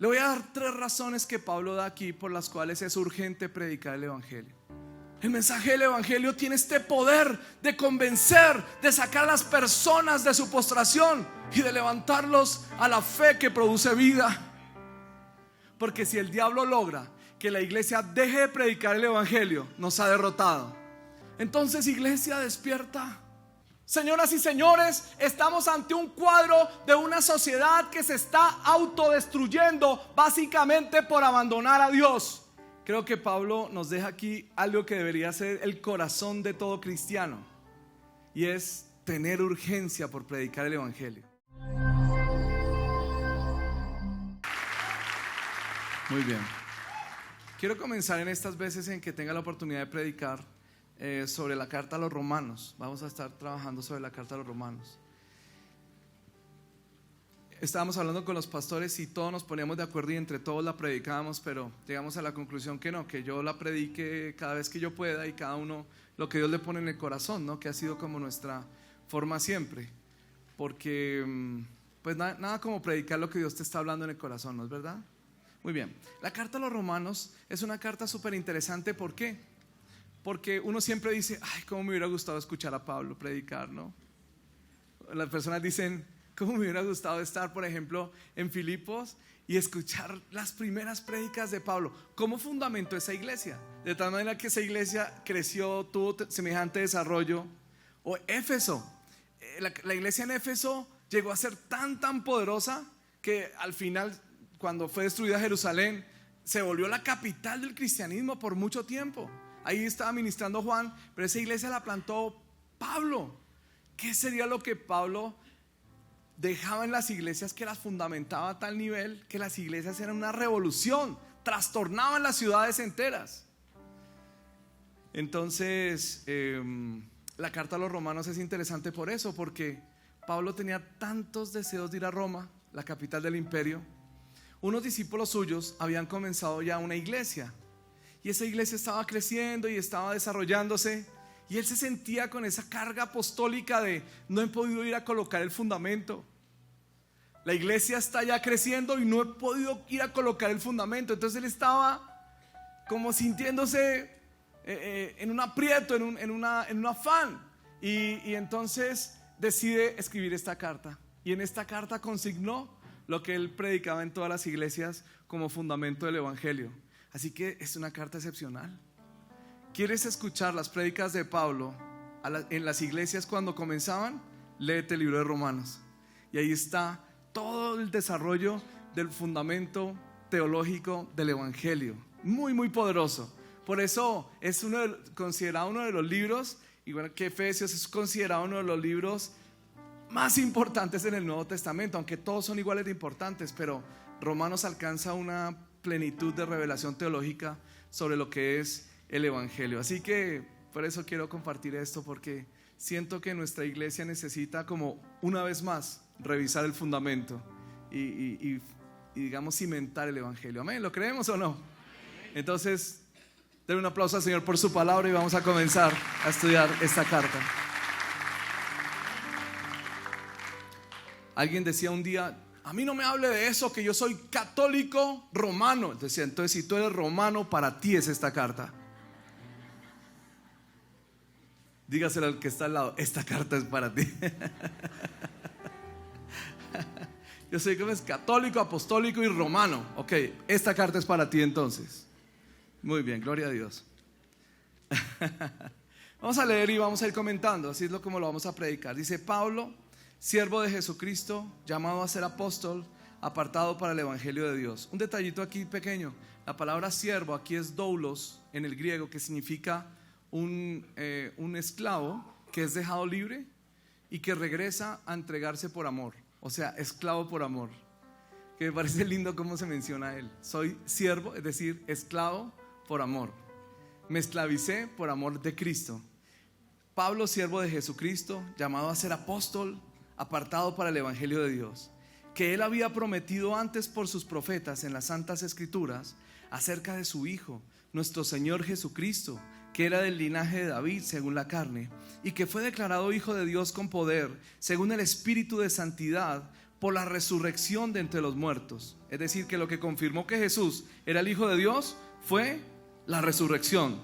Le voy a dar 3 razones que Pablo da aquí por las cuales es urgente predicar el evangelio. El mensaje del evangelio tiene este poder de convencer, de sacar a las personas de su postración y de levantarlos a la fe que produce vida. Porque si el diablo logra que la iglesia deje de predicar el evangelio, nos ha derrotado. Entonces, iglesia, despierta. Señoras y señores, estamos ante un cuadro de una sociedad que se está autodestruyendo básicamente por abandonar a Dios. Creo que Pablo nos deja aquí algo que debería ser el corazón de todo cristiano, y es tener urgencia por predicar el evangelio. Muy bien. Quiero comenzar en estas veces en que tenga la oportunidad de predicar sobre la carta a los romanos. Vamos a estar trabajando sobre la carta a los romanos. Estábamos hablando con los pastores y todos nos poníamos de acuerdo y entre todos la predicábamos, pero llegamos a la conclusión que no, que yo la predique cada vez que yo pueda y cada uno lo que Dios le pone en el corazón, ¿no? Que ha sido como nuestra forma siempre, porque pues nada como predicar lo que Dios te está hablando en el corazón, ¿no es verdad? Muy bien, la carta a los romanos es una carta súper interesante. ¿Por qué? Porque uno siempre dice, ay, cómo me hubiera gustado escuchar a Pablo predicar, ¿no? Las personas dicen, cómo me hubiera gustado estar, por ejemplo, en Filipos y escuchar las primeras prédicas de Pablo. ¿Cómo fundamentó esa iglesia? De tal manera que esa iglesia creció, tuvo semejante desarrollo. O Éfeso, la iglesia en Éfeso llegó a ser tan poderosa que al final, cuando fue destruida Jerusalén, se volvió la capital del cristianismo por mucho tiempo. Ahí estaba ministrando Juan, pero esa iglesia la plantó Pablo. ¿Qué sería lo que Pablo dejaba en las iglesias que las fundamentaba a tal nivel que las iglesias eran una revolución, trastornaban las ciudades enteras? Entonces, la carta a los romanos es interesante por eso, porque Pablo tenía tantos deseos de ir a Roma, la capital del imperio. Unos discípulos suyos habían comenzado ya una iglesia, y esa iglesia estaba creciendo y estaba desarrollándose, y él se sentía con esa carga apostólica de no he podido ir a colocar el fundamento. La iglesia está ya creciendo y no he podido ir a colocar el fundamento. Entonces él estaba como sintiéndose en un aprieto, en un afán, y entonces decide escribir esta carta, y en esta carta consignó lo que él predicaba en todas las iglesias como fundamento del evangelio. Así que es una carta excepcional. ¿Quieres escuchar las prédicas de Pablo en las iglesias cuando comenzaban? Léete el libro de Romanos, y ahí está todo el desarrollo del fundamento teológico del evangelio. Muy poderoso. Por eso es considerado uno de los libros, igual que Efesios, es considerado uno de los libros más importantes en el Nuevo Testamento, aunque todos son iguales de importantes, pero Romanos alcanza una plenitud de revelación teológica sobre lo que es el evangelio. Así que por eso quiero compartir esto, porque siento que nuestra iglesia necesita, como una vez más, revisar el fundamento y digamos cimentar el evangelio. Amén, ¿lo creemos o no? Entonces, den un aplauso al Señor por su palabra y vamos a comenzar a estudiar esta carta. Alguien decía un día, a mí no me hable de eso, que yo soy católico romano. Decía, entonces si tú eres romano, para ti es esta carta. Dígaselo al que está al lado, esta carta es para ti. Yo soy como es católico, apostólico y romano. Ok, esta carta es para ti entonces. Muy bien, gloria a Dios. Vamos a leer y vamos a ir comentando, así es como lo vamos a predicar. Dice: Pablo, siervo de Jesucristo, llamado a ser apóstol, apartado para el evangelio de Dios. Un detallito aquí pequeño: la palabra siervo aquí es doulos en el griego, que significa un esclavo que es dejado libre y que regresa a entregarse por amor. O sea, esclavo por amor. Que me parece lindo cómo se menciona a él. Soy siervo, es decir, esclavo por amor. Me esclavicé por amor de Cristo. Pablo, siervo de Jesucristo, llamado a ser apóstol, apartado para el evangelio de Dios, que él había prometido antes por sus profetas en las santas escrituras acerca de su Hijo, nuestro Señor Jesucristo, que era del linaje de David según la carne, y que fue declarado Hijo de Dios con poder, según el Espíritu de santidad, por la resurrección de entre los muertos. Es decir, que lo que confirmó que Jesús era el Hijo de Dios fue la resurrección.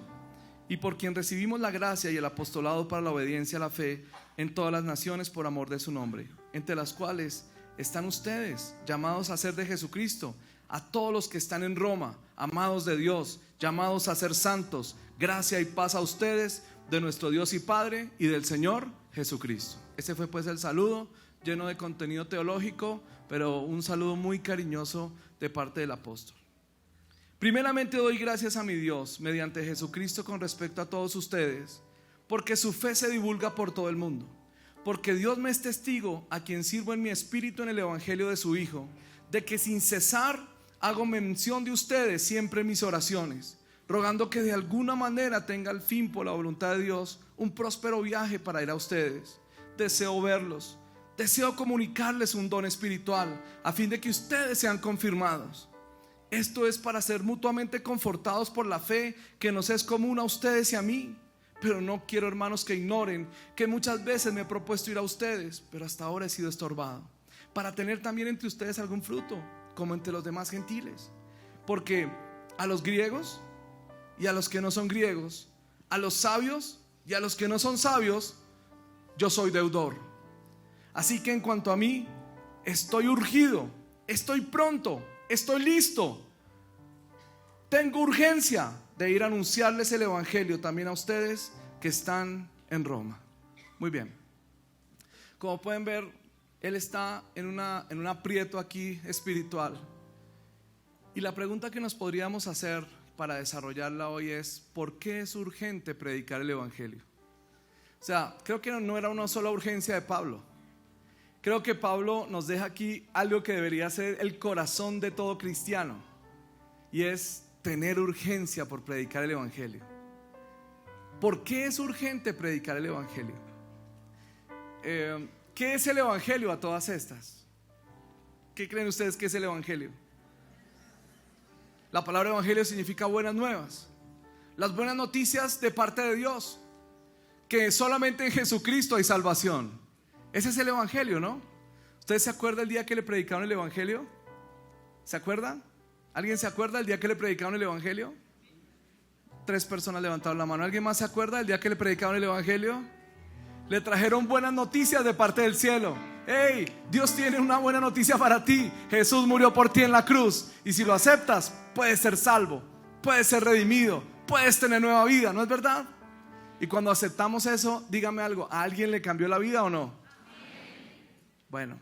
Y por quien recibimos la gracia y el apostolado para la obediencia a la fe en todas las naciones por amor de su nombre, entre las cuales están ustedes, llamados a ser de Jesucristo, a todos los que están en Roma, amados de Dios, llamados a ser santos, gracia y paz a ustedes de nuestro Dios y Padre y del Señor Jesucristo. Ese fue pues el saludo, lleno de contenido teológico, pero un saludo muy cariñoso de parte del apóstol. Primeramente doy gracias a mi Dios mediante Jesucristo con respecto a todos ustedes, porque su fe se divulga por todo el mundo, porque Dios me es testigo, a quien sirvo en mi espíritu en el evangelio de su Hijo, de que sin cesar hago mención de ustedes siempre en mis oraciones, rogando que de alguna manera tenga al fin, por la voluntad de Dios, un próspero viaje para ir a ustedes. Deseo verlos, deseo comunicarles un don espiritual, a fin de que ustedes sean confirmados. Esto es para ser mutuamente confortados por la fe que nos es común a ustedes y a mí. Pero no quiero, hermanos, que ignoren que muchas veces me he propuesto ir a ustedes, pero hasta ahora he sido estorbado, para tener también entre ustedes algún fruto, como entre los demás gentiles. Porque a los griegos y a los que no son griegos, a los sabios y a los que no son sabios, yo soy deudor. Así que en cuanto a mí, estoy urgido, estoy pronto, estoy listo. Tengo urgencia de ir a anunciarles el evangelio también a ustedes que están en Roma. Muy bien. Como pueden ver, él está en un aprieto aquí espiritual. Y la pregunta que nos podríamos hacer para desarrollarla hoy es: ¿por qué es urgente predicar el evangelio? O sea, creo que no era una sola urgencia de Pablo. Creo que Pablo nos deja aquí algo que debería ser el corazón de todo cristiano, y es tener urgencia por predicar el evangelio. ¿Por qué es urgente predicar el evangelio? ¿Qué es el evangelio a todas estas? ¿Qué creen ustedes que es el evangelio? La palabra evangelio significa buenas nuevas, las buenas noticias de parte de Dios, que solamente en Jesucristo hay salvación. Ese es el evangelio, ¿no? ¿Ustedes se acuerdan el día que le predicaron el evangelio? ¿Se acuerdan? ¿Alguien se acuerda el día que le predicaron el evangelio? 3 personas levantaron la mano. ¿Alguien más se acuerda el día que le predicaron el evangelio? Le trajeron buenas noticias de parte del cielo. Hey, Dios tiene una buena noticia para ti. Jesús murió por ti en la cruz, y si lo aceptas, puedes ser salvo, puedes ser redimido, puedes tener nueva vida, ¿no es verdad? Y cuando aceptamos eso, dígame algo, ¿a alguien le cambió la vida o no? Bueno,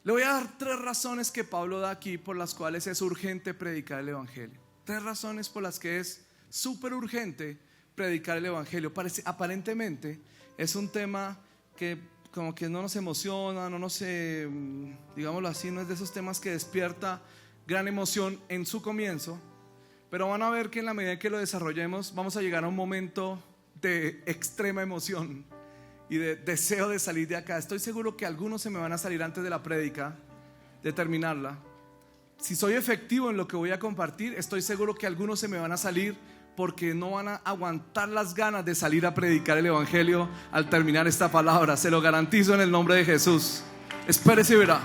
le voy a dar 3 razones que Pablo da aquí por las cuales es urgente predicar el evangelio. 3 razones por las que es súper urgente predicar el evangelio. Aparentemente es un tema que como que no nos emociona, no nos, digámoslo así, no es de esos temas que despierta gran emoción en su comienzo, pero van a ver que en la medida que lo desarrollemos vamos a llegar a un momento de extrema emoción y de deseo de salir de acá. Estoy seguro que algunos se me van a salir antes de la prédica, de terminarla. Si soy efectivo en lo que voy a compartir, estoy seguro que algunos se me van a salir porque no van a aguantar las ganas de salir a predicar el evangelio al terminar esta palabra. Se lo garantizo en el nombre de Jesús. Espérese y verá.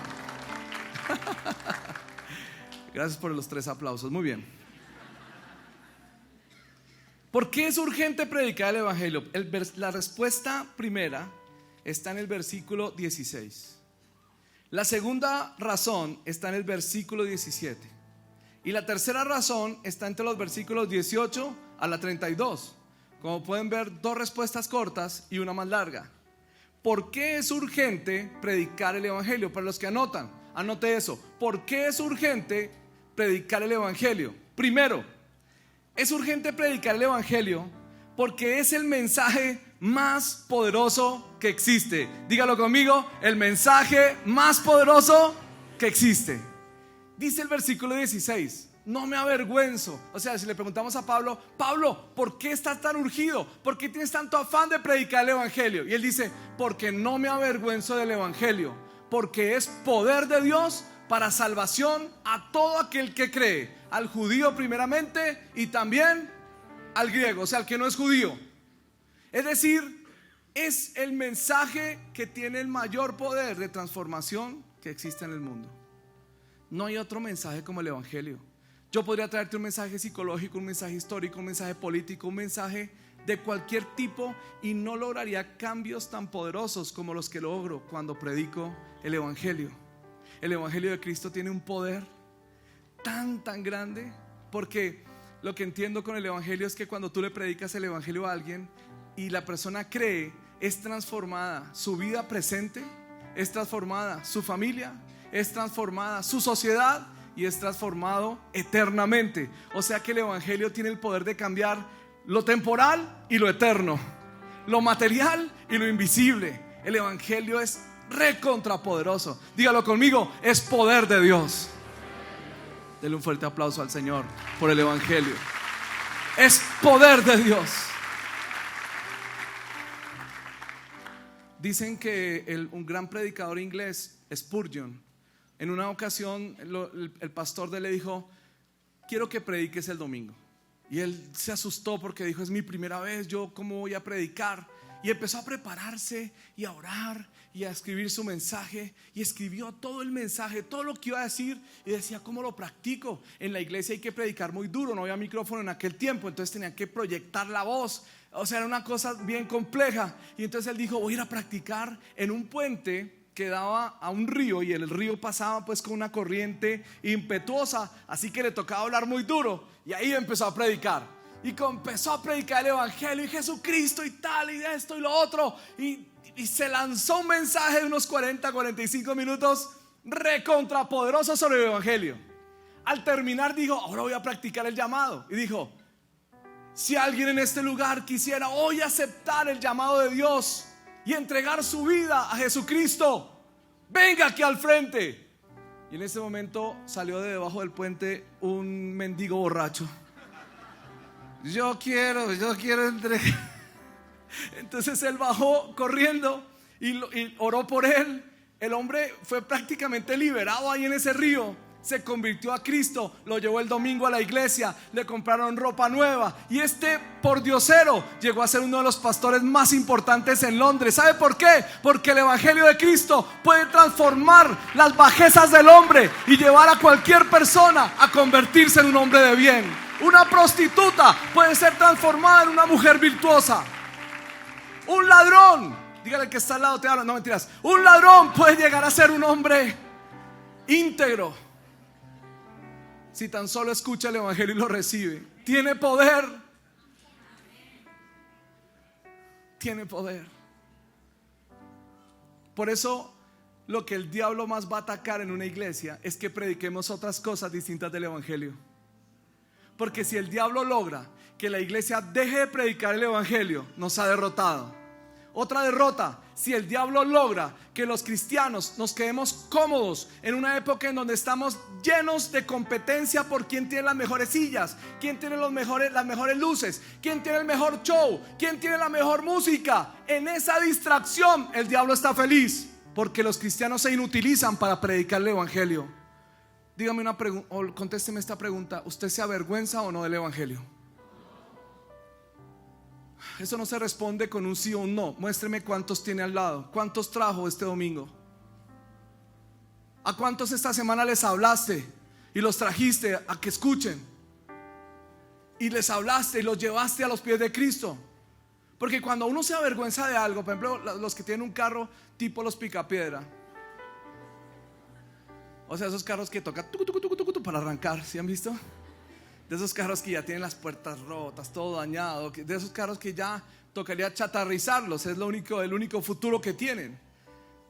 Gracias por los 3 aplausos. Muy bien. ¿Por qué es urgente predicar el evangelio? La respuesta primera está en el versículo 16. La segunda razón está en el versículo 17. Y la tercera razón está entre los versículos 18 a la 32. Como pueden ver, 2 respuestas cortas y una más larga. ¿Por qué es urgente predicar el evangelio? Para los que anotan, anote eso. ¿Por qué es urgente predicar el evangelio? Primero, es urgente predicar el evangelio porque es el mensaje más poderoso que existe. Dígalo conmigo, el mensaje más poderoso que existe. Dice el versículo 16: no me avergüenzo. O sea, si le preguntamos a Pablo: Pablo, ¿por qué estás tan urgido? ¿Por qué tienes tanto afán de predicar el evangelio? Y él dice: porque no me avergüenzo del evangelio, porque es poder de Dios para salvación a todo aquel que cree, al judío primeramente y también al griego, o sea, al que no es judío. Es decir, es el mensaje que tiene el mayor poder de transformación que existe en el mundo. No hay otro mensaje como el evangelio. Yo podría traerte un mensaje psicológico, un mensaje histórico, un mensaje político, un mensaje de cualquier tipo, y no lograría cambios tan poderosos como los que logro cuando predico el evangelio. El evangelio de Cristo tiene un poder tan grande, porque lo que entiendo con el evangelio es que cuando tú le predicas el evangelio a alguien y la persona cree, es transformada su vida presente, es transformada su familia, es transformada su sociedad y es transformado eternamente. O sea que el evangelio tiene el poder de cambiar lo temporal y lo eterno, lo material y lo invisible. El evangelio es recontrapoderoso. Dígalo conmigo, es poder de Dios. Denle un fuerte aplauso al Señor por el evangelio. Es poder de Dios. Dicen que un gran predicador inglés, Spurgeon, en una ocasión el pastor de él le dijo: quiero que prediques el domingo. Y él se asustó porque dijo: es mi primera vez, yo cómo voy a predicar. Y empezó a prepararse y a orar y a escribir su mensaje, y escribió todo el mensaje, todo lo que iba a decir, y decía: ¿cómo lo practico? En la iglesia hay que predicar muy duro, no había micrófono en aquel tiempo, entonces tenían que proyectar la voz. O sea, era una cosa bien compleja. Y entonces él dijo: voy a ir a practicar en un puente que daba a un río, y el río pasaba pues con una corriente impetuosa, así que le tocaba hablar muy duro. Y ahí empezó a predicar, y empezó a predicar el evangelio y Jesucristo y tal y esto y lo otro, y se lanzó un mensaje de unos 45 minutos recontrapoderoso sobre el evangelio. Al terminar dijo: ahora voy a practicar el llamado. Y dijo: si alguien en este lugar quisiera hoy aceptar el llamado de Dios y entregar su vida a Jesucristo, venga aquí al frente. Y en ese momento salió de debajo del puente un mendigo borracho. Yo quiero entregar. Entonces él bajó corriendo y oró por él. El hombre fue prácticamente liberado ahí en ese río. Se convirtió a Cristo, lo llevó el domingo a la iglesia, le compraron ropa nueva, y este pordiosero llegó a ser uno de los pastores más importantes en Londres. ¿Sabe por qué? Porque el evangelio de Cristo puede transformar las bajezas del hombre y llevar a cualquier persona a convertirse en un hombre de bien. Una prostituta puede ser transformada en una mujer virtuosa. Un ladrón, dígale al que está al lado, te habla, no mentiras, un ladrón puede llegar a ser un hombre íntegro si tan solo escucha el evangelio y lo recibe. Tiene poder. Tiene poder. Por eso lo que el diablo más va a atacar en una iglesia es que prediquemos otras cosas distintas del evangelio. Porque si el diablo logra que la iglesia deje de predicar el evangelio, nos ha derrotado. Otra derrota: si el diablo logra que los cristianos nos quedemos cómodos en una época en donde estamos llenos de competencia por quién tiene las mejores sillas, quién tiene las mejores luces, quién tiene el mejor show, quién tiene la mejor música, en esa distracción el diablo está feliz, porque los cristianos se inutilizan para predicar el evangelio. Dígame una pregunta, o contésteme esta pregunta: ¿usted se avergüenza o no del evangelio? Eso no se responde con un sí o un no. Muéstreme cuántos tiene al lado. ¿Cuántos trajo este domingo? ¿A cuántos esta semana les hablaste y los trajiste a que escuchen? Y les hablaste y los llevaste a los pies de Cristo. Porque cuando uno se avergüenza de algo, por ejemplo, los que tienen un carro tipo los picapiedra, o sea, esos carros que tocan para arrancar, ¿sí han visto? De esos carros que ya tienen las puertas rotas, todo dañado, de esos carros que ya tocaría chatarrizarlos, es el único futuro que tienen.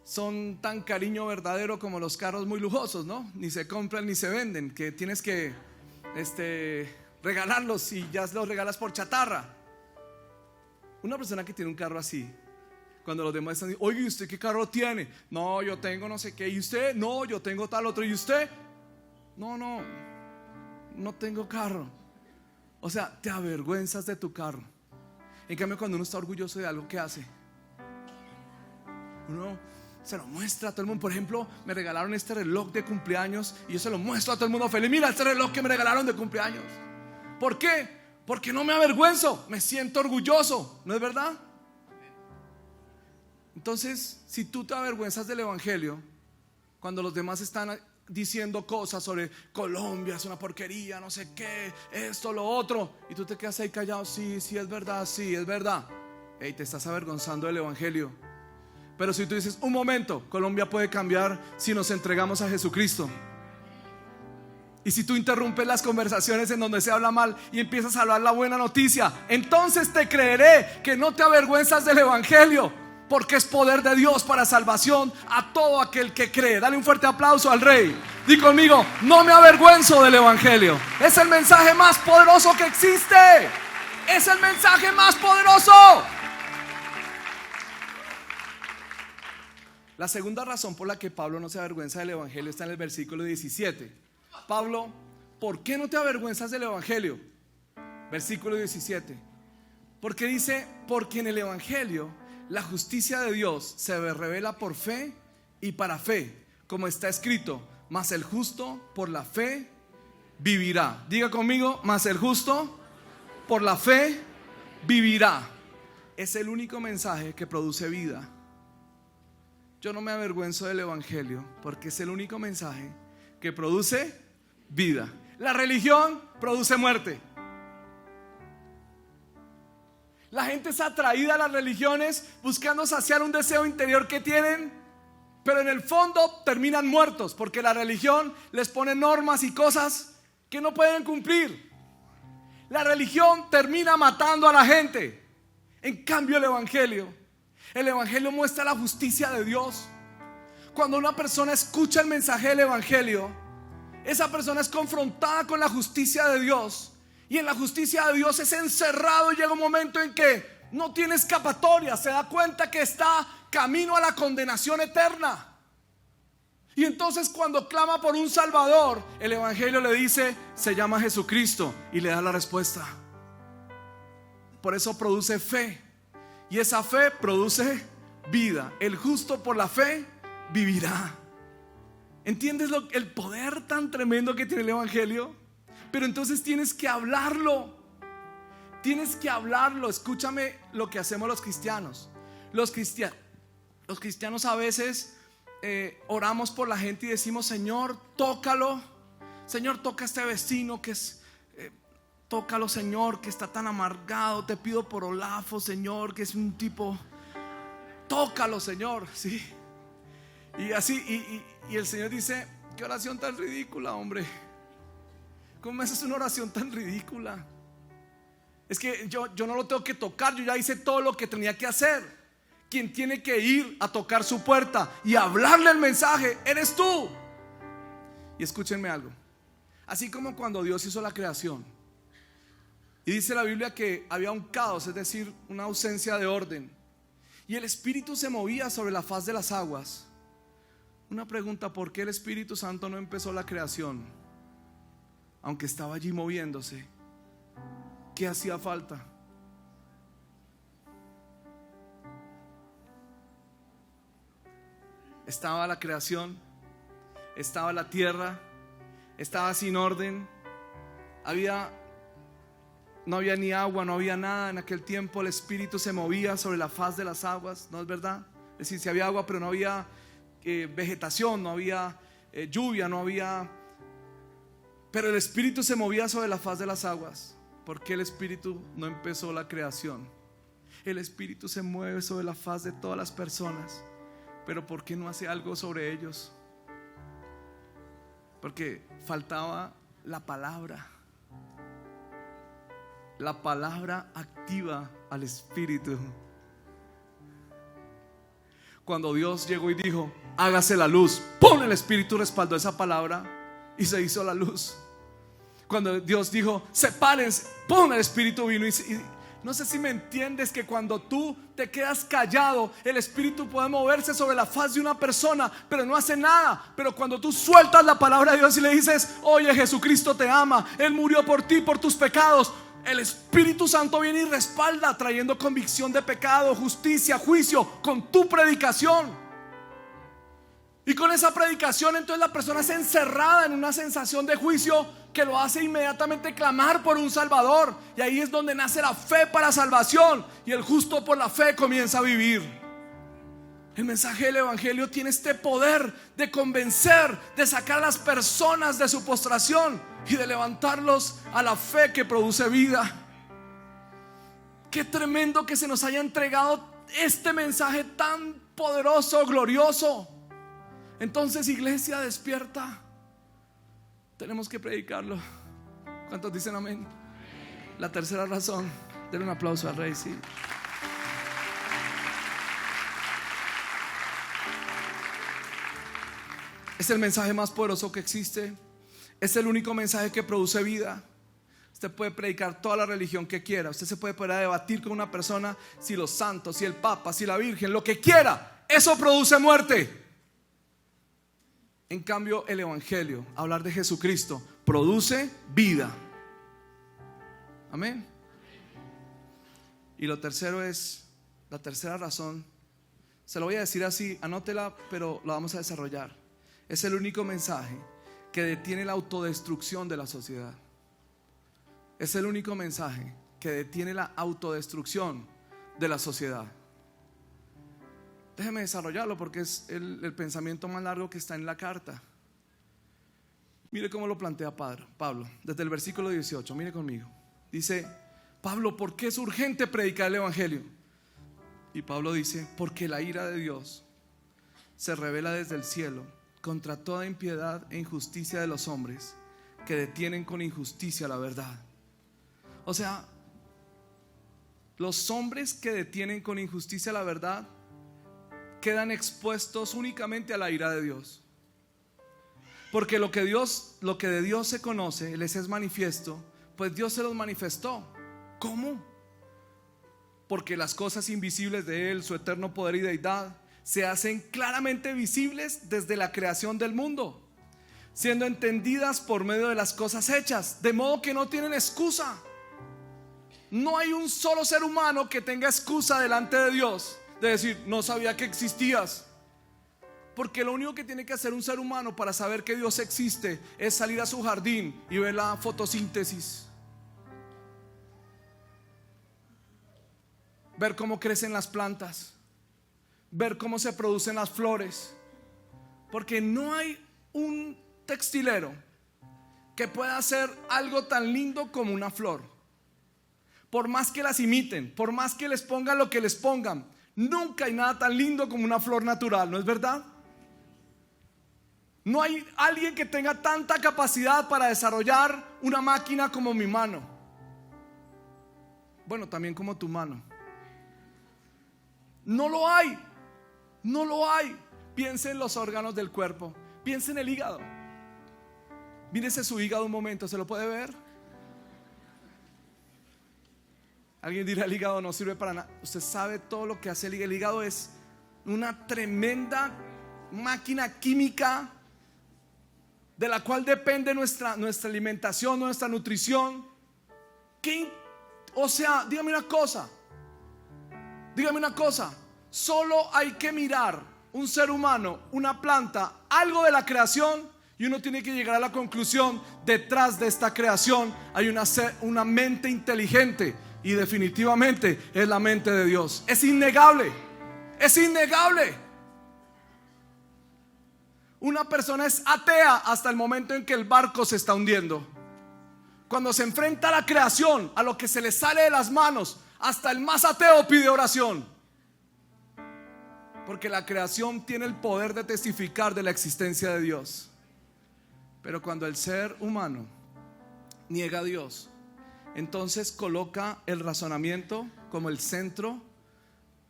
Son tan cariño verdadero como los carros muy lujosos, ¿no? Ni se compran ni se venden, que tienes que regalarlos y ya los regalas por chatarra. Una persona que tiene un carro así, cuando los demás están diciendo: oye, ¿y usted qué carro tiene? No, yo tengo no sé qué. ¿Y usted? No, yo tengo tal otro. ¿Y usted? No tengo carro. O sea, te avergüenzas de tu carro. En cambio, cuando uno está orgulloso de algo que hace, uno se lo muestra a todo el mundo. Por ejemplo, me regalaron este reloj de cumpleaños y yo se lo muestro a todo el mundo feliz: mira este reloj que me regalaron de cumpleaños. ¿Por qué? Porque no me avergüenzo, me siento orgulloso. ¿No es verdad? Entonces, si tú te avergüenzas del evangelio, cuando los demás están diciendo cosas sobre Colombia es una porquería, no sé qué, esto, lo otro, y tú te quedas ahí callado, sí, es verdad, hey, te estás avergonzando del evangelio. Pero si tú dices, un momento, Colombia puede cambiar si nos entregamos a Jesucristo. Y si tú interrumpes las conversaciones en donde se habla mal y empiezas a hablar la buena noticia, entonces te creeré que no te avergüenzas del evangelio, porque es poder de Dios para salvación a todo aquel que cree. Dale un fuerte aplauso al Rey. Di conmigo, no me avergüenzo del evangelio. Es el mensaje más poderoso que existe. Es el mensaje más poderoso. La segunda razón por la que Pablo no se avergüenza del evangelio está en el versículo 17. Pablo, ¿por qué no te avergüenzas del evangelio? Versículo 17. Porque dice, porque en el evangelio la justicia de Dios se revela por fe y para fe, como está escrito, mas el justo por la fe vivirá. Diga conmigo, mas el justo por la fe vivirá. Es el único mensaje que produce vida. Yo no me avergüenzo del evangelio porque es el único mensaje que produce vida. La religión produce muerte. La gente es atraída a las religiones buscando saciar un deseo interior que tienen, pero en el fondo terminan muertos porque la religión les pone normas y cosas que no pueden cumplir. La religión termina matando a la gente. En cambio el evangelio muestra la justicia de Dios. Cuando una persona escucha el mensaje del evangelio, esa persona es confrontada con la justicia de Dios. Y en la justicia de Dios es encerrado y llega un momento en que no tiene escapatoria. Se da cuenta que está camino a la condenación eterna. Y entonces cuando clama por un Salvador, el evangelio le dice, se llama Jesucristo, y le da la respuesta. Por eso produce fe. Y esa fe produce vida. El justo por la fe vivirá. ¿Entiendes el poder tan tremendo que tiene el evangelio? Pero entonces tienes que hablarlo. Tienes que hablarlo. Escúchame lo que hacemos los cristianos. Los cristianos a veces oramos por la gente y decimos, Señor, tócalo. Señor, toca a este vecino que es... tócalo, Señor, que está tan amargado. Te pido por Olafo, Señor, que es un tipo... Tócalo, Señor, sí. Y así, y el Señor dice, qué oración tan ridícula, hombre. ¿Cómo me haces una oración tan ridícula? Es que yo no lo tengo que tocar, yo ya hice todo lo que tenía que hacer. Quien tiene que ir a tocar su puerta y hablarle el mensaje, eres tú. Y escúchenme algo. Así como cuando Dios hizo la creación, y dice la Biblia que había un caos, es decir, una ausencia de orden, y el Espíritu se movía sobre la faz de las aguas. Una pregunta, ¿por qué el Espíritu Santo no empezó la creación? Aunque estaba allí moviéndose, ¿qué hacía falta? Estaba la creación, estaba la tierra, estaba sin orden, no había ni agua, no había nada. En aquel tiempo el Espíritu se movía sobre la faz de las aguas, ¿no es verdad? Es decir, si había agua, pero no había vegetación, no había lluvia, no había... Pero el Espíritu se movía sobre la faz de las aguas. ¿Por qué el Espíritu no empezó la creación? El Espíritu se mueve sobre la faz de todas las personas, pero ¿por qué no hace algo sobre ellos? Porque faltaba la palabra. La palabra activa al Espíritu. Cuando Dios llegó y dijo, hágase la luz, ¡pum! El Espíritu respaldó esa palabra y se hizo la luz. Cuando Dios dijo, sepárense, ¡pum! El Espíritu vino y no sé si me entiendes que cuando tú te quedas callado, el Espíritu puede moverse sobre la faz de una persona, pero no hace nada. Pero cuando tú sueltas la palabra de Dios y le dices, oye, Jesucristo te ama, Él murió por ti, por tus pecados, el Espíritu Santo viene y respalda, trayendo convicción de pecado, justicia, juicio, con tu predicación. Y con esa predicación entonces la persona es encerrada en una sensación de juicio que lo hace inmediatamente clamar por un Salvador. Y ahí es donde nace la fe para salvación, y el justo por la fe comienza a vivir. El mensaje del evangelio tiene este poder de convencer, de sacar a las personas de su postración y de levantarlos a la fe que produce vida. Qué tremendo que se nos haya entregado este mensaje tan poderoso, glorioso. Entonces, iglesia, despierta. Tenemos que predicarlo. ¿Cuántos dicen amén? La tercera razón. Denle un aplauso al Rey, sí. Es el mensaje más poderoso que existe. Es el único mensaje que produce vida. Usted puede predicar toda la religión que quiera. Usted se puede poner a debatir con una persona si los santos, si el Papa, si la Virgen, lo que quiera. Eso produce muerte. En cambio, el evangelio, hablar de Jesucristo, produce vida. Amén. Y lo tercero es, la tercera razón, se lo voy a decir así, anótela, pero la vamos a desarrollar. Es el único mensaje que detiene la autodestrucción de la sociedad. Es el único mensaje que detiene la autodestrucción de la sociedad. Déjeme desarrollarlo porque es el pensamiento más largo que está en la carta. Mire cómo lo plantea Pablo, desde el versículo 18, mire conmigo. Dice, Pablo, ¿por qué es urgente predicar el evangelio? Y Pablo dice, porque la ira de Dios se revela desde el cielo contra toda impiedad e injusticia de los hombres que detienen con injusticia la verdad. O sea, los hombres que detienen con injusticia la verdad quedan expuestos únicamente a la ira de Dios. Porque lo que de Dios se conoce, les es manifiesto, pues Dios se los manifestó. ¿Cómo? Porque las cosas invisibles de Él, su eterno poder y deidad, se hacen claramente visibles desde la creación del mundo, siendo entendidas por medio de las cosas hechas, de modo que no tienen excusa. No hay un solo ser humano que tenga excusa delante de Dios de decir, no sabía que existías. Porque lo único que tiene que hacer un ser humano para saber que Dios existe es salir a su jardín y ver la fotosíntesis, ver cómo crecen las plantas, ver cómo se producen las flores. Porque no hay un textilero que pueda hacer algo tan lindo como una flor. Por más que las imiten, por más que les pongan lo que les pongan, nunca hay nada tan lindo como una flor natural, ¿no es verdad? No hay alguien que tenga tanta capacidad para desarrollar una máquina como mi mano. Bueno, también como tu mano. No lo hay. No lo hay. Piense en los órganos del cuerpo. Piense en el hígado. Mírese su hígado un momento, ¿se lo puede ver? Alguien dirá, el hígado no sirve para nada. Usted sabe todo lo que hace el hígado. El hígado es una tremenda máquina química de la cual depende nuestra alimentación, nuestra nutrición. O sea, dígame una cosa. Solo hay que mirar un ser humano, una planta, algo de la creación, y uno tiene que llegar a la conclusión: detrás de esta creación hay una mente inteligente, y definitivamente es la mente de Dios. Es innegable. Es innegable. Una persona es atea hasta el momento en que el barco se está hundiendo. Cuando se enfrenta a la creación, a lo que se le sale de las manos, hasta el más ateo pide oración. Porque la creación tiene el poder de testificar de la existencia de Dios. Pero cuando el ser humano niega a Dios, entonces coloca el razonamiento como el centro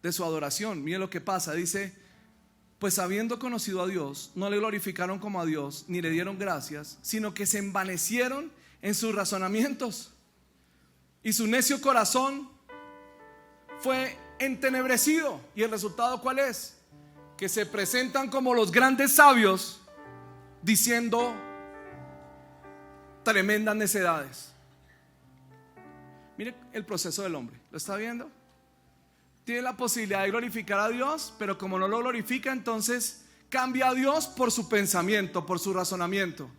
de su adoración. Mire lo que pasa, dice: pues habiendo conocido a Dios, no le glorificaron como a Dios, ni le dieron gracias, sino que se envanecieron en sus razonamientos, y su necio corazón fue entenebrecido. ¿Y el resultado cuál es? Que se presentan como los grandes sabios, diciendo tremendas necedades. Mire el proceso del hombre, ¿lo está viendo? Tiene la posibilidad de glorificar a Dios, pero como no lo glorifica, entonces cambia a Dios por su pensamiento, por su razonamiento.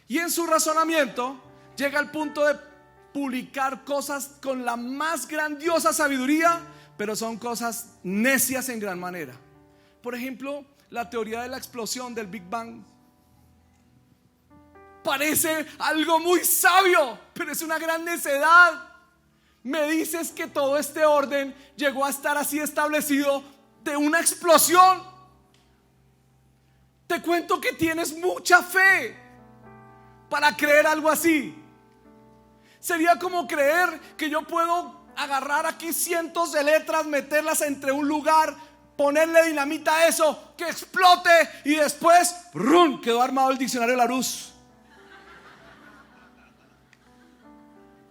Y en su razonamiento llega al punto de publicar cosas con la más grandiosa sabiduría, pero son cosas necias en gran manera. Por ejemplo, la teoría de la explosión del Big Bang. Parece algo muy sabio, pero es una gran necedad. Me dices que todo este orden llegó a estar así establecido de una explosión. Te cuento que tienes mucha fe para creer algo así. Sería como creer que yo puedo agarrar aquí cientos de letras, meterlas entre un lugar, ponerle dinamita a eso, que explote y después ¡rum!, quedó armado el diccionario Larousse.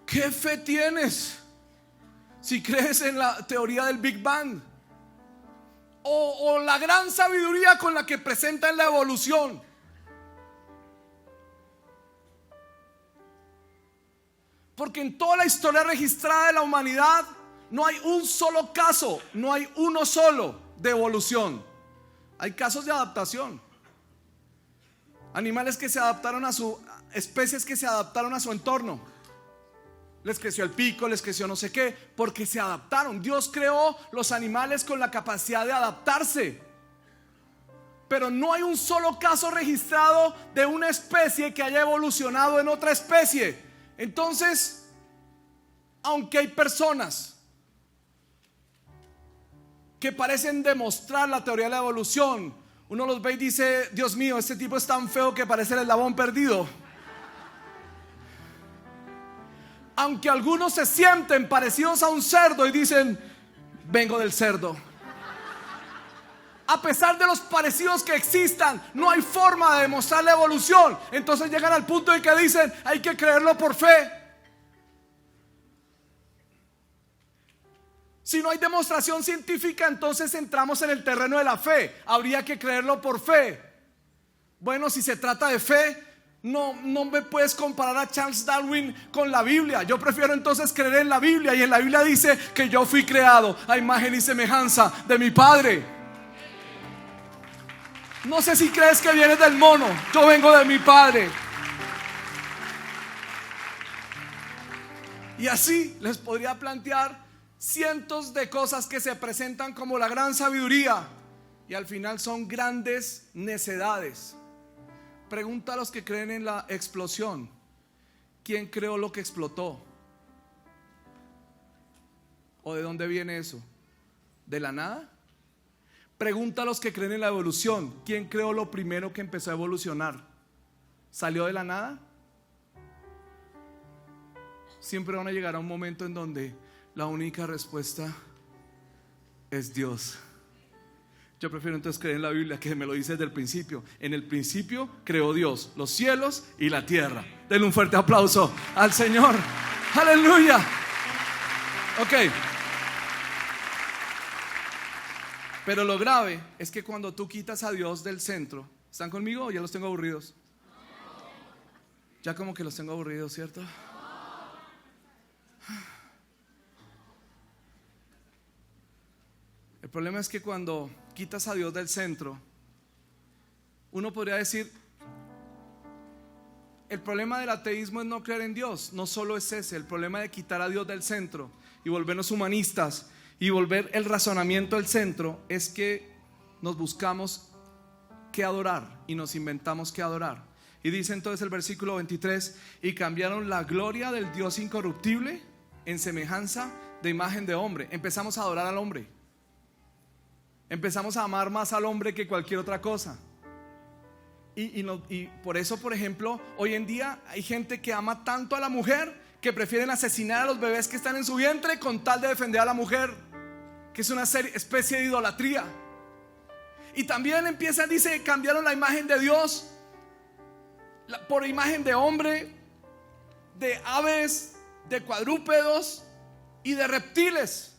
¿Qué fe tienes si crees en la teoría del Big Bang? O la gran sabiduría con la que presentan la evolución. Porque en toda la historia registrada de la humanidad no hay un solo caso, no hay uno solo de evolución. Hay casos de adaptación. Animales que se adaptaron a su, especies que se adaptaron a su entorno. Les creció el pico, les creció no sé qué, porque se adaptaron. Dios creó los animales con la capacidad de adaptarse. Pero no hay un solo caso registrado de una especie que haya evolucionado en otra especie. Entonces, aunque hay personas que parecen demostrar la teoría de la evolución, uno los ve y dice: Dios mío, este tipo es tan feo que parece el eslabón perdido. Aunque algunos se sienten parecidos a un cerdo y dicen: vengo del cerdo. A pesar de los parecidos que existan, no hay forma de demostrar la evolución. Entonces llegan al punto en que dicen: hay que creerlo por fe. Si no hay demostración científica, entonces entramos en el terreno de la fe. Habría que creerlo por fe. Bueno, si se trata de fe, no me puedes comparar a Charles Darwin con la Biblia. Yo prefiero entonces creer en la Biblia. Y en la Biblia dice que yo fui creado a imagen y semejanza de mi Padre. No sé si crees que vienes del mono. Yo vengo de mi Padre. Y así les podría plantear cientos de cosas que se presentan como la gran sabiduría y al final son grandes necedades. Pregunta a los que creen en la explosión: ¿quién creó lo que explotó? ¿O de dónde viene eso? ¿De la nada? Pregunta a los que creen en la evolución: ¿quién creó lo primero que empezó a evolucionar? ¿Salió de la nada? Siempre van a llegar a un momento en donde la única respuesta es Dios. Yo prefiero entonces creer en la Biblia, que me lo dice desde el principio. En el principio creó Dios los cielos y la tierra. Denle un fuerte aplauso al Señor. Aleluya. Ok. Pero lo grave es que cuando tú quitas a Dios del centro, ¿están conmigo o ya los tengo aburridos? Ya como que los tengo aburridos, ¿cierto? El problema es que cuando quitas a Dios del centro, uno podría decir: el problema del ateísmo es no creer en Dios. No solo es ese, el problema de quitar a Dios del centro y volvernos humanistas y volver el razonamiento al centro es que nos buscamos qué adorar y nos inventamos qué adorar. Y dice entonces el versículo 23: y cambiaron la gloria del Dios incorruptible en semejanza de imagen de hombre. Empezamos a adorar al hombre. Empezamos a amar más al hombre que cualquier otra cosa. Y por eso, por ejemplo, hoy en día hay gente que ama tanto a la mujer que prefieren asesinar a los bebés que están en su vientre con tal de defender a la mujer, que es una especie de idolatría. Y también dice: cambiaron la imagen de Dios por imagen de hombre, de aves, de cuadrúpedos y de reptiles.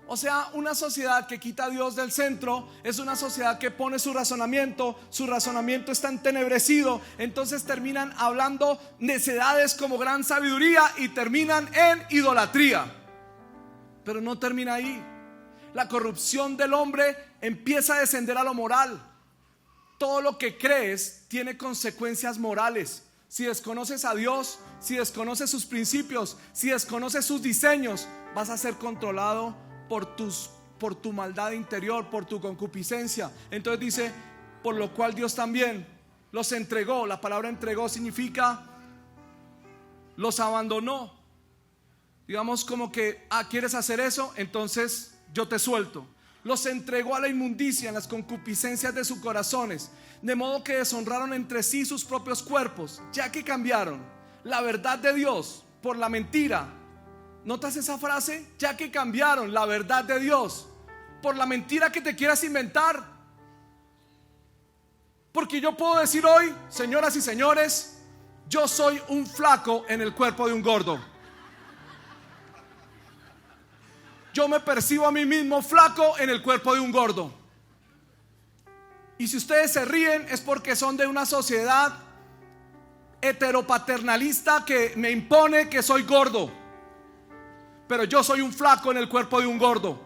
O sea, una sociedad que quita a Dios del centro es una sociedad que pone su razonamiento está entenebrecido. Entonces terminan hablando necedades como gran sabiduría y terminan en idolatría. Pero no termina ahí. La corrupción del hombre empieza a descender a lo moral. Todo lo que crees tiene consecuencias morales. Si desconoces a Dios, si desconoces sus principios, si desconoces sus diseños, vas a ser controlado por tus por tu maldad interior, por tu concupiscencia. Entonces dice, por lo cual Dios también los entregó. La palabra entregó significa los abandonó. Digamos como que, ¿quieres hacer eso? Entonces yo te suelto. Los entregó a la inmundicia en las concupiscencias de sus corazones, de modo que deshonraron entre sí sus propios cuerpos, ya que cambiaron la verdad de Dios por la mentira. ¿Notas esa frase? Ya que cambiaron la verdad de Dios por la mentira que te quieras inventar. Porque yo puedo decir hoy, señoras y señores, yo soy un flaco en el cuerpo de un gordo. Yo me percibo a mí mismo flaco en el cuerpo de un gordo. Y si ustedes se ríen es porque son de una sociedad heteropaternalista que me impone que soy gordo. Pero yo soy un flaco en el cuerpo de un gordo.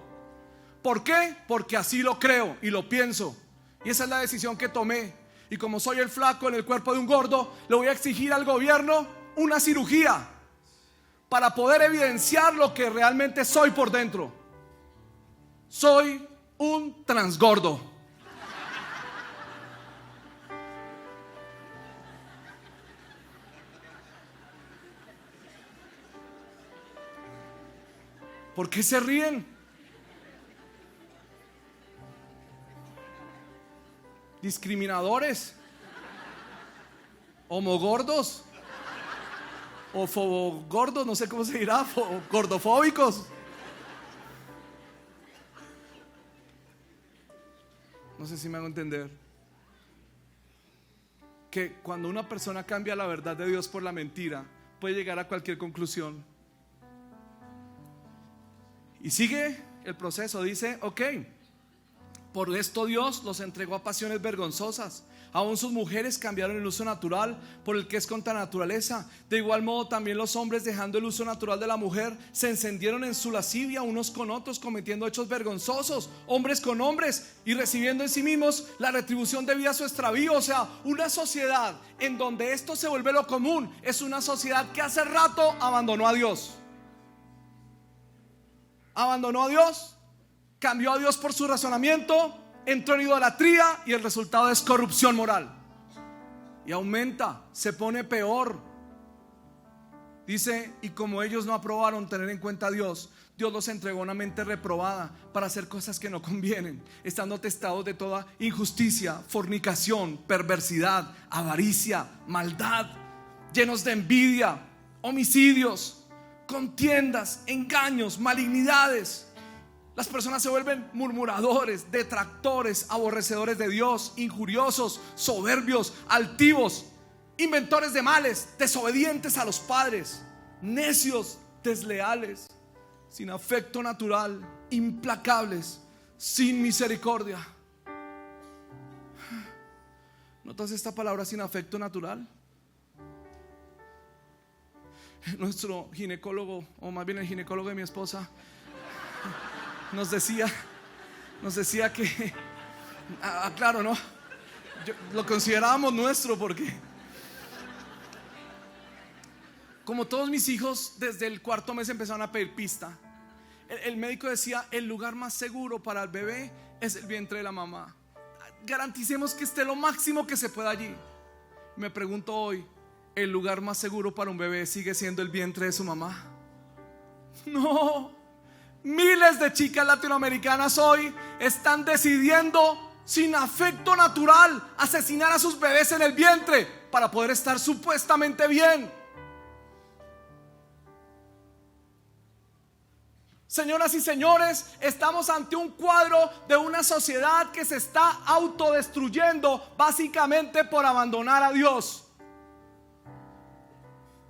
¿Por qué? Porque así lo creo y lo pienso. Y esa es la decisión que tomé. Y como soy el flaco en el cuerpo de un gordo, le voy a exigir al gobierno una cirugía para poder evidenciar lo que realmente soy por dentro. Soy un transgordo. ¿Por qué se ríen? Discriminadores, homogordos o fobogordos, no sé cómo se dirá, gordofóbicos. No sé si me hago entender. Que cuando una persona cambia la verdad de Dios por la mentira, puede llegar a cualquier conclusión. Y sigue el proceso, dice, ok, por esto Dios los entregó a pasiones vergonzosas. Aún sus mujeres cambiaron el uso natural por el que es contra naturaleza. De igual modo también los hombres, dejando el uso natural de la mujer, se encendieron en su lascivia unos con otros, cometiendo hechos vergonzosos, hombres con hombres, y recibiendo en sí mismos la retribución debida a su extravío. O sea, una sociedad en donde esto se vuelve lo común es una sociedad que hace rato abandonó a Dios. Abandonó a Dios, cambió a Dios por su razonamiento, entró en idolatría y el resultado es corrupción moral. Y aumenta, se pone peor. Dice, y como ellos no aprobaron tener en cuenta a Dios, Dios los entregó una mente reprobada para hacer cosas que no convienen, estando atestados de toda injusticia, fornicación, perversidad, avaricia, maldad, llenos de envidia, homicidios, contiendas, engaños, malignidades. Las personas se vuelven murmuradores, detractores, aborrecedores de Dios, injuriosos, soberbios, altivos, inventores de males, desobedientes a los padres, necios, desleales, sin afecto natural, implacables, sin misericordia. ¿Notas esta palabra sin afecto natural? Nuestro ginecólogo, o más bien el ginecólogo de mi esposa, nos decía que, claro, ¿no? Lo considerábamos nuestro porque, como todos mis hijos, desde el 4º mes empezaron a pedir pista. El médico decía, el lugar más seguro para el bebé es el vientre de la mamá. Garanticemos que esté lo máximo que se pueda allí. Me pregunto hoy, ¿el lugar más seguro para un bebé sigue siendo el vientre de su mamá? No. Miles de chicas latinoamericanas hoy están decidiendo sin afecto natural asesinar a sus bebés en el vientre para poder estar supuestamente bien. Señoras y señores, estamos ante un cuadro de una sociedad que se está autodestruyendo básicamente por abandonar a Dios.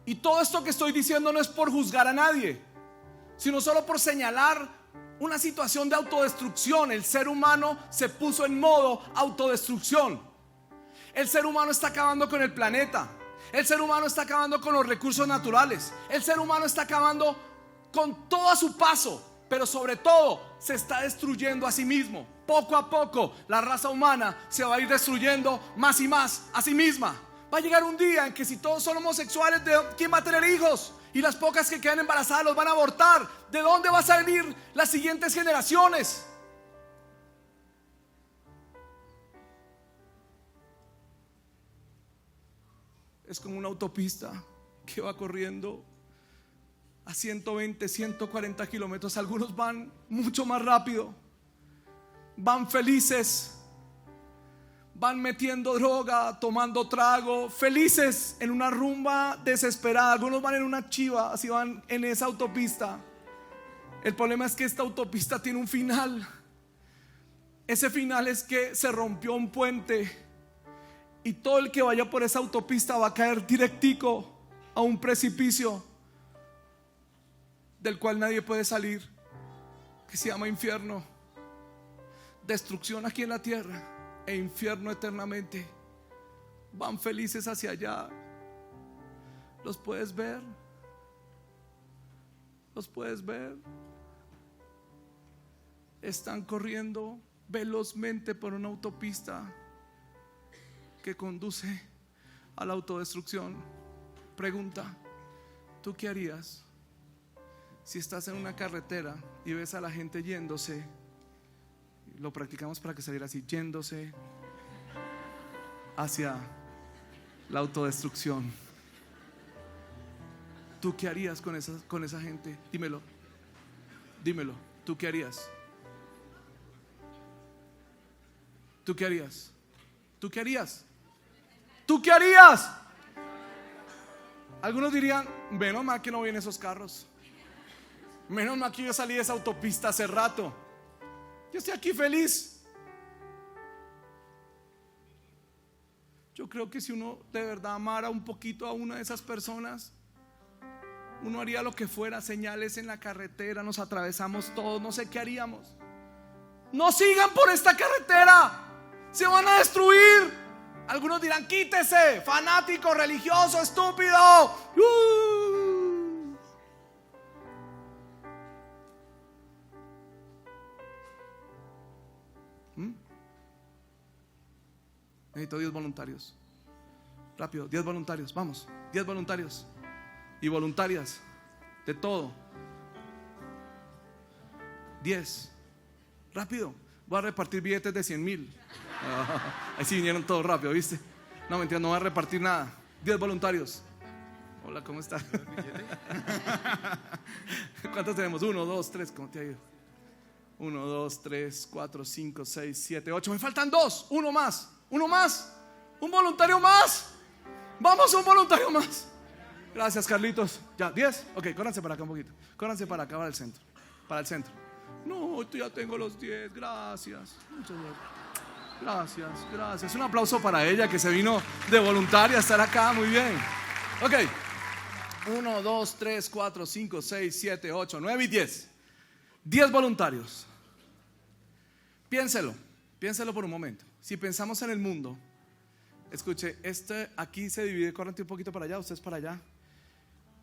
Y todo esto que estoy diciendo no es por juzgar a nadie, sino solo por señalar una situación de autodestrucción. El ser humano se puso en modo autodestrucción. El ser humano está acabando con el planeta. El ser humano está acabando con los recursos naturales. El ser humano está acabando con todo a su paso, pero sobre todo se está destruyendo a sí mismo. Poco a poco la raza humana se va a ir destruyendo más y más a sí misma. Va a llegar un día en que si todos son homosexuales, ¿quién va a tener hijos? Y las pocas que quedan embarazadas los van a abortar. ¿De dónde van a salir las siguientes generaciones? es como una autopista que va corriendo a 120, 140 kilómetros. Algunos van mucho más rápido, van felices, van metiendo droga, tomando trago, felices en una rumba desesperada. Algunos van en una chiva, así van en esa autopista. El problema es que esta autopista tiene un final. Ese final es que se rompió un puente y todo el que vaya por esa autopista va a caer directico a un precipicio del cual nadie puede salir, que se llama infierno. Destrucción aquí en la tierra e infierno eternamente. Van felices hacia allá. ¿Los puedes ver? ¿Los puedes ver? Están corriendo velozmente por una autopista que conduce a la autodestrucción. Pregunta: ¿tú qué harías si estás en una carretera y ves a la gente yéndose? Lo practicamos para que saliera así, yéndose hacia la autodestrucción. ¿Tú qué harías con esa gente? Dímelo, dímelo. ¿Tú qué harías? ¿Tú qué harías? ¿Tú qué harías? ¿Tú qué harías? Algunos dirían: menos mal que no vienen esos carros, menos mal que yo salí de esa autopista hace rato, yo estoy aquí feliz. Yo creo que si uno de verdad amara un poquito a una de esas personas, uno haría lo que fuera, señales en la carretera, nos atravesamos todos, no sé qué haríamos. No sigan por esta carretera, se van a destruir. Algunos dirán: quítese, fanático, religioso, estúpido. Necesito 10 voluntarios. Rápido, 10 voluntarios, vamos, 10 voluntarios y voluntarias de todo. 10, rápido. Voy a repartir billetes de 100,000. Ahí sí vinieron todos rápido, ¿viste? No, mentira, no voy a repartir nada. 10 voluntarios. Hola, ¿cómo estás? ¿Cuántos tenemos? 1, 2, 3, ¿cómo te ha ido? 1, 2, 3, 4, 5, 6, 7, 8. Me faltan 2, uno más, un voluntario más. Vamos, un voluntario más. Gracias, Carlitos. Ya, 10. Ok, córranse para acá un poquito. Córranse para acá, para el centro. Para el centro. No, yo ya tengo los 10. Gracias. Muchas gracias. Gracias. Un aplauso para ella que se vino de voluntaria a estar acá. Muy bien. Ok. 1, 2, 3, 4, 5, 6, 7, 8, 9 y 10. 10 voluntarios. Piénselo por un momento. Si pensamos en el mundo, escuche, aquí se divide, córrete un poquito para allá, ustedes para allá.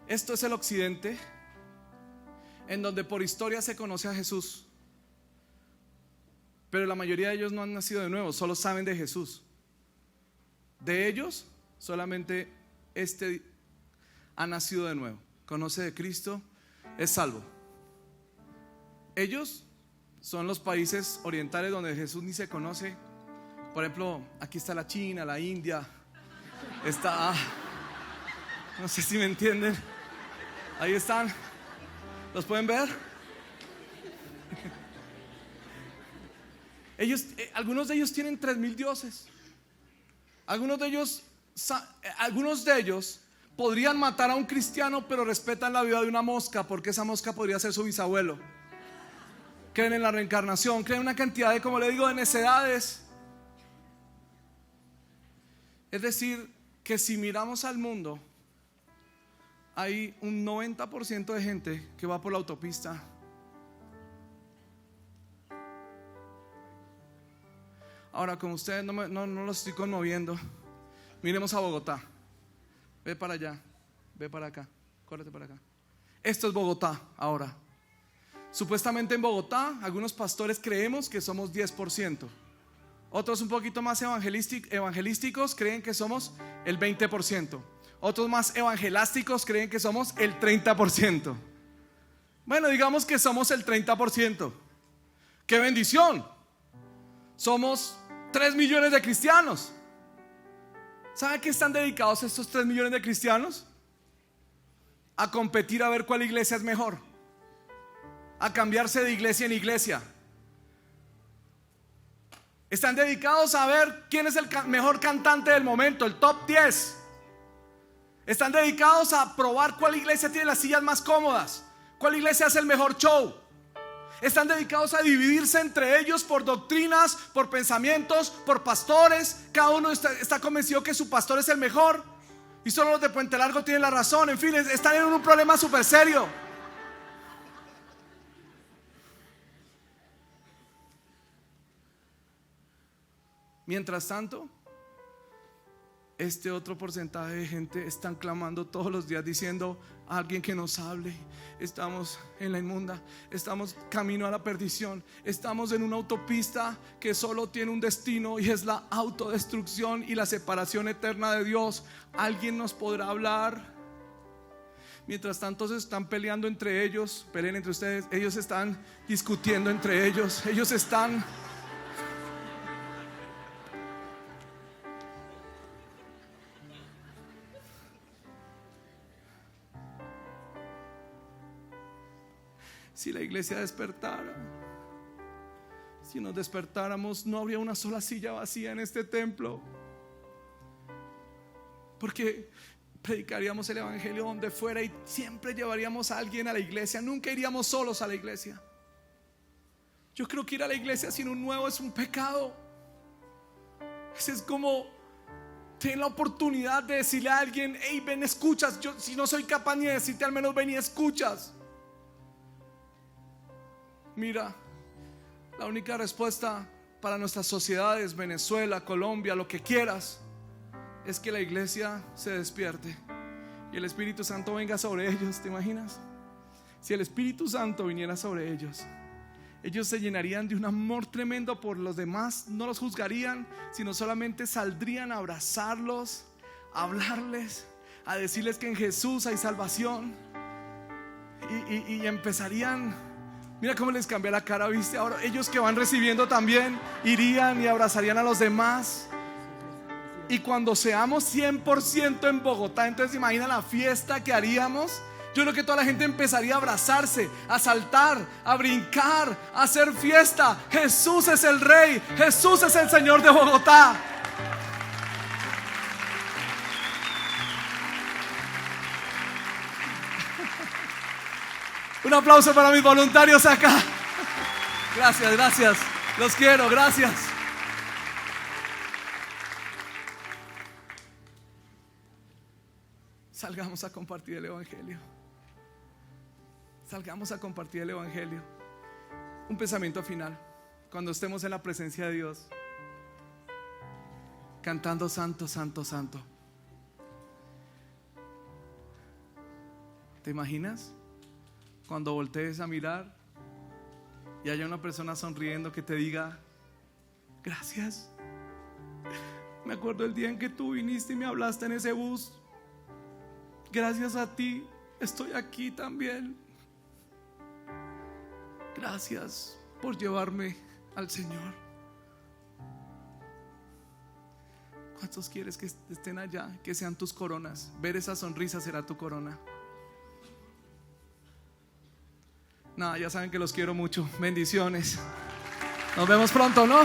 Esto es el occidente, en donde por historia se conoce a Jesús, pero la mayoría de ellos no han nacido de nuevo, solo saben de Jesús. De ellos, solamente ha nacido de nuevo, conoce de Cristo, es salvo. Ellos son los países orientales donde Jesús ni se conoce. Por ejemplo, aquí está la China, la India, está, no sé si me entienden. Ahí están. ¿Los pueden ver? Algunos de ellos tienen 3,000 dioses. Algunos de ellos podrían matar a un cristiano, pero respetan la vida de una mosca, porque esa mosca podría ser su bisabuelo. Creen en la reencarnación, creen en una cantidad de, como le digo, de necedades. Es decir, que si miramos al mundo, hay un 90% de gente que va por la autopista. Ahora, con ustedes no los estoy conmoviendo. Miremos a Bogotá. Ve para allá, ve para acá, córrete para acá. Esto es Bogotá ahora. Supuestamente en Bogotá, algunos pastores creemos que somos 10%. Otros un poquito más evangelísticos creen que somos el 20%. Otros más evangelásticos creen que somos el 30%. Bueno, digamos que somos el 30%. ¡Qué bendición! Somos 3 millones de cristianos. ¿Sabe a qué están dedicados estos 3 millones de cristianos? A competir a ver cuál iglesia es mejor, a cambiarse de iglesia en iglesia. Están dedicados a ver quién es el mejor cantante del momento, el top 10. Están dedicados a probar cuál iglesia tiene las sillas más cómodas, cuál iglesia hace el mejor show. Están dedicados a dividirse entre ellos por doctrinas, por pensamientos, por pastores. Cada uno está convencido que su pastor es el mejor y solo los de Puente Largo tienen la razón. En fin, están en un problema súper serio. Mientras tanto, este otro porcentaje de gente están clamando todos los días diciendo: alguien que nos hable. Estamos en la inmunda, estamos camino a la perdición, estamos en una autopista que solo tiene un destino y es la autodestrucción y la separación eterna de Dios. ¿Alguien nos podrá hablar? Mientras tanto se están peleando entre ellos. Peleen entre ustedes. Ellos están discutiendo entre ellos. Ellos están... Si la iglesia despertara, si nos despertáramos, no habría una sola silla vacía en este templo, porque predicaríamos el evangelio donde fuera y siempre llevaríamos a alguien a la iglesia. Nunca iríamos solos a la iglesia. Yo creo que ir a la iglesia sin un nuevo es un pecado. Es como tener la oportunidad de decirle a alguien: hey, ven, escuchas. Yo, si no soy capaz ni de decirte, al menos ven y escuchas. Mira, la única respuesta para nuestras sociedades, Venezuela, Colombia, lo que quieras, es que la iglesia se despierte y el Espíritu Santo venga sobre ellos. ¿Te imaginas? Si el Espíritu Santo viniera sobre ellos, ellos se llenarían de un amor tremendo por los demás. No los juzgarían, sino solamente saldrían a abrazarlos, a hablarles, a decirles que en Jesús hay salvación. Y empezarían... Mira cómo les cambia la cara, ¿viste? Ahora ellos que van recibiendo también irían y abrazarían a los demás. Y cuando seamos 100% en Bogotá, entonces imagina la fiesta que haríamos. Yo creo que toda la gente empezaría a abrazarse, a saltar, a brincar, a hacer fiesta. Jesús es el Rey, Jesús es el Señor de Bogotá. Un aplauso para mis voluntarios acá. Gracias, gracias. Los quiero, gracias. Salgamos a compartir el evangelio. Salgamos a compartir el evangelio. Un pensamiento final. Cuando estemos en la presencia de Dios, cantando santo, santo, santo. ¿Te imaginas? Cuando voltees a mirar y haya una persona sonriendo que te diga: gracias. Me acuerdo el día en que tú viniste y me hablaste en ese bus. Gracias a ti estoy aquí también. Gracias por llevarme al Señor. ¿Cuántos quieres que estén allá? Que sean tus coronas. Ver esa sonrisa será tu corona. Nada, ya saben que los quiero mucho. Bendiciones. Nos vemos pronto, ¿no?